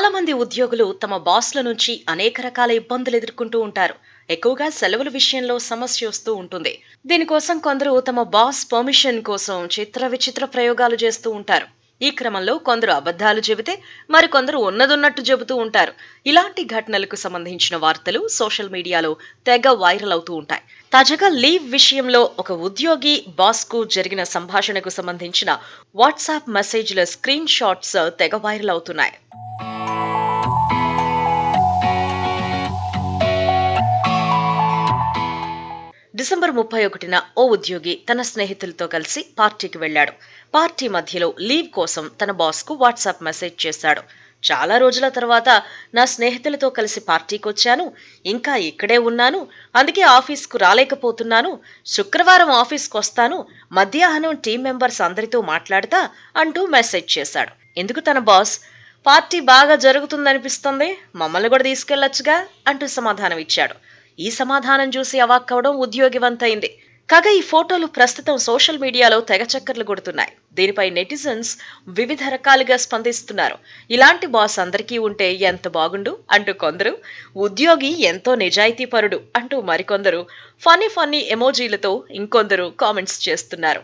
చాలా మంది ఉద్యోగులు తమ బాస్ల నుంచి అనేక రకాల ఇబ్బందులు ఎదుర్కొంటూ ఉంటారు. ఎక్కువగా సెలవుల విషయంలో సమస్య వస్తూ ఉంటుంది. దీనికోసం కొందరు తమ బాస్ పర్మిషన్ కోసం చిత్ర విచిత్ర ప్రయోగాలు చేస్తూ ఉంటారు. ఈ క్రమంలో కొందరు అబద్ధాలు చెబితే మరికొందరు ఉన్నదున్నట్టు చెబుతూ ఉంటారు. ఇలాంటి ఘటనలకు సంబంధించిన వార్తలు సోషల్ మీడియాలో తెగ వైరల్ అవుతూ ఉంటాయి. తాజాగా లీవ్ విషయంలో ఒక ఉద్యోగి బాస్ కు జరిగిన సంభాషణకు సంబంధించిన వాట్సాప్ మెసేజ్ల స్క్రీన్ షాట్స్ తెగ వైరల్ అవుతున్నాయి. డిసెంబర్ 31న ఓ ఉద్యోగి తన స్నేహితులతో కలిసి పార్టీకి వెళ్లాడు. పార్టీ మధ్యలో లీవ్ కోసం తన బాస్ కు వాట్సాప్ మెసేజ్ చేశాడు. చాలా రోజుల తర్వాత నా స్నేహితులతో కలిసి పార్టీకొచ్చాను, ఇంకా ఇక్కడే ఉన్నాను, అందుకే ఆఫీస్కు రాలేకపోతున్నాను, శుక్రవారం ఆఫీస్కు వస్తాను, మధ్యాహ్నం టీం మెంబర్స్ అందరితో మాట్లాడతా అంటూ మెసేజ్ చేశాడు. ఎందుకు తన బాస్ పార్టీ బాగా జరుగుతుందనిపిస్తుంది, మమ్మల్ని కూడా తీసుకెళ్లొచ్చుగా అంటూ సమాధానం ఇచ్చాడు. ఈ సమాధానం చూసి అవాక్కవడం ఉద్యోగి వంతైంది. కాగా ఈ ఫోటోలు ప్రస్తుతం సోషల్ మీడియాలో తెగ చక్కర్లు కొడుతున్నాయి. దీనిపై నెటిజన్స్ వివిధ రకాలుగా స్పందిస్తున్నారు. ఇలాంటి బాస్ అందరికీ ఉంటే ఎంత బాగుండు అంటూ కొందరు, ఉద్యోగి ఎంతో నిజాయితీపరుడు అంటూ మరికొందరు ఫన్నీ ఫన్నీ ఎమోజీలతో ఇంకొందరు కామెంట్స్ చేస్తున్నారు.